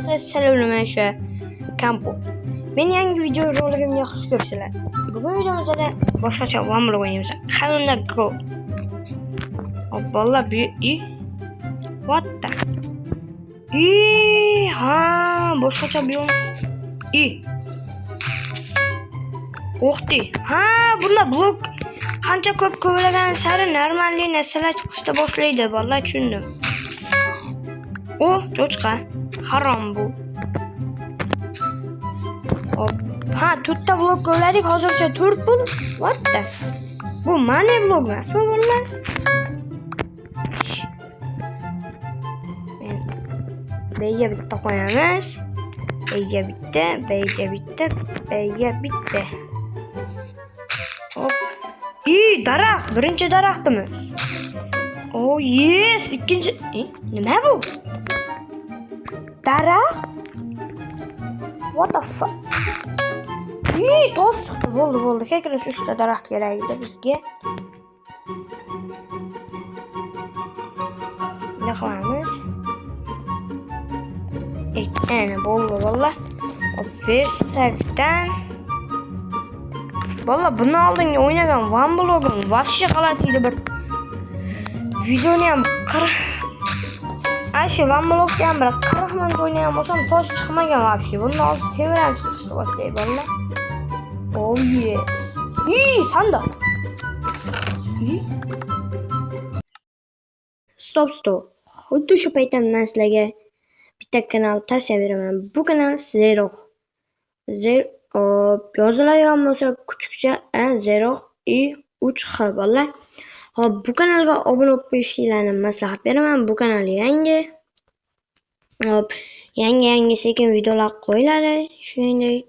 Selamlar şu kampo. Meni yangi video roligimga xush ko'ribsizlar. Bugun videomizda boshqacha One o'ynaymiz. Qanday go? Vallahi bu what the? Ha, boshqacha bir o'xdi. Ha, bunda blok qancha ko'p ko'plagan sari normalli narsalar chiqishda boshlaydi. Vallahi tushundim. Cho'chqa. Harom bu. Ha, 4 ta blok ko'pladik. Hozircha 4 pul. What the? Bu money blok emasmi bunlar? B'ga bitta qo'yamiz. B'ga bitta, B'ga bitta, B'ga bitta. Hop. Daraxt, birinchi daraxtimiz. Oh yes, ikkinchi. Nima bu? Daraxt? What the fuck? Tosh chiqdi. Bo'ldi. Kerakli 3 ta daraxt kerak edi bizga. Nima qilamiz? Ana bo'ldi vallah. Versakdan. Vallah buni oldinga o'ynagan One Block'im vahshiy qalatiydi bir. Videoni ham 40 Ayshi One Block'ga ham bir 40 minut o'ynagan bo'lsam tosh chiqmagan vahshiy. Bundan hozir temir ham chiqishni boshlaydi vallah. Oh yes. Sandoq. Stop. Xuddi shu paytda men sizlarga bitta kanal tavsiya beraman. Bu kanal Zerox. Yoziladigan bo'lsa kuchukcha Zerox i3h bo'llar. Hop, bu kanalga obuna bo'lib qo'yishinglarni maslahat beraman. Bu kanal yangi. Hop, yangi sekin videolar qo'yiladi. Shuningdek,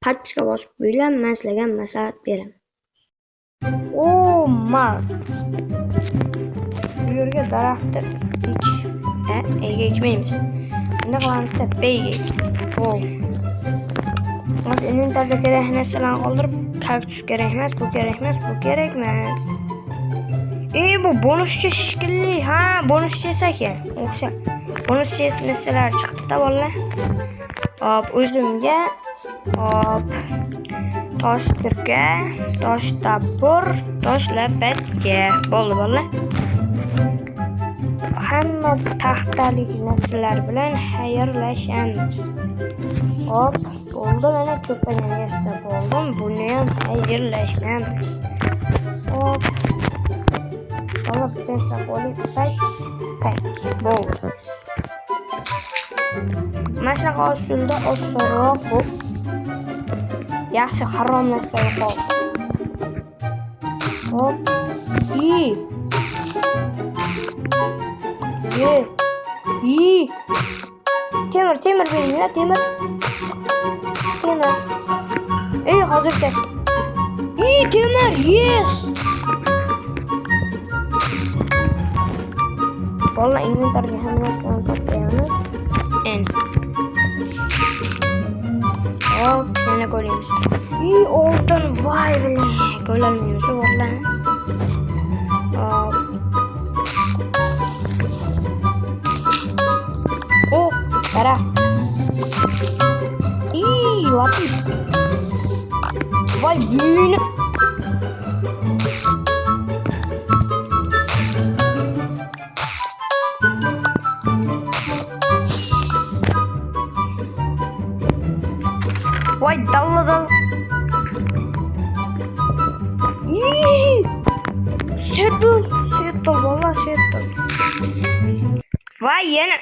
podpiska bosib qo'yinglar, men sizlarga maslahat beraman. Mark. Bu yerga daraxtni Ega ekmaymiz. Bunda qilamiz B'ga. Hozir inventarda kerak narsalarni qoldirib, kaktus kerak emas, bu kerak emas. Bu bonuscha shekilli. Ha, bonuscha ekan. O'xshab. Bonuscha narsalar chiqdi-da bolalar. Hop, o'zimga tosh kirka, tosh tapur, tosh lapatga. Bo'ldi bolalar. Hamma taxtalik narsalar bilan xayrlashamiz. Hop, bo'ldi, mana cho'pani yasab oldim. Buni ham xayrlashamiz. Hop. Mana bitta saqolib pak. Bo'ldi. Mana shunaqa usulda osonroq bu. Yaxshi harom narsa yo'q. Hop. Temir beringlar, temir. Hozircha. Temir, yes. Bola inventarga hammasini to'playamiz. Hop, yana ko'ramiz. Oltin voy bilan ko'ramiz o'g'illar. Daraxt. Lapis. Voy büyüğünü. Vay dal. Settle valla settle. Vay yana.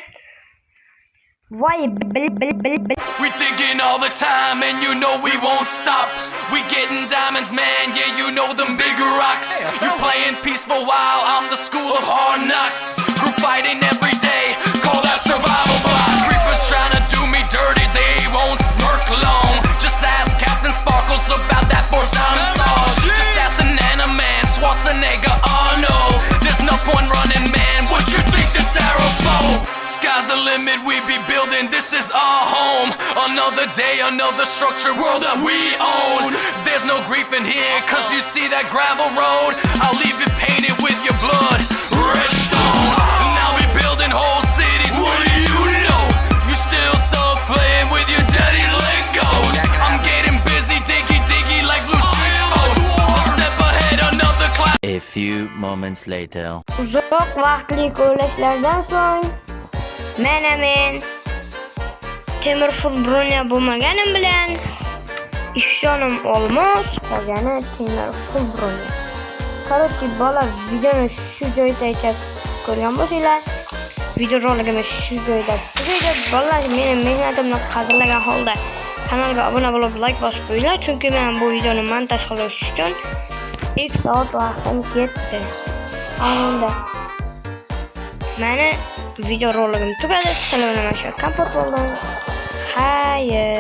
Why We digging all the time and you know we won't stop. We getting diamonds, man, yeah, you know them bigger rocks. You playing peaceful while I'm the school of hard knocks. Group fighting every day, call that survival block. Creepers trying to do me dirty, they won't smirk long. Just ask Captain Sparkles about that forced diamond sauce. Just ask the Nana Man, Schwarzenegger, Arnold. There's no point running, man, what you think this arrow's for? Sky's the limit, we be building, this is our home. Another day, another structure, world that we own. There's no grief in here, cause you see that gravel road. I'll leave it painted with your blood, redstone. Now we building whole cities, what do you know? You still A few moments later. Uzoq vaqtlik o'ylashlardan so'ng men temir full bronya bo'lmaganim bilan ishonchim olmos qolgani temir full bronya. Короче, bola videoni shu joyda ko'rgan bo'lsanglar, videorolikimiz shu joyda tugaydi. Bolalar meni mehnatimni qadrlagan holda kanalga obuna bo'lib, like bosib qo'yinglar, chunki men bu videoni montaj qilish uchun 2 soat vaqtim ketdi. Anında. Meni videoroligim tugadi. Sizlar bilan kompot bo'ldim. Hayır.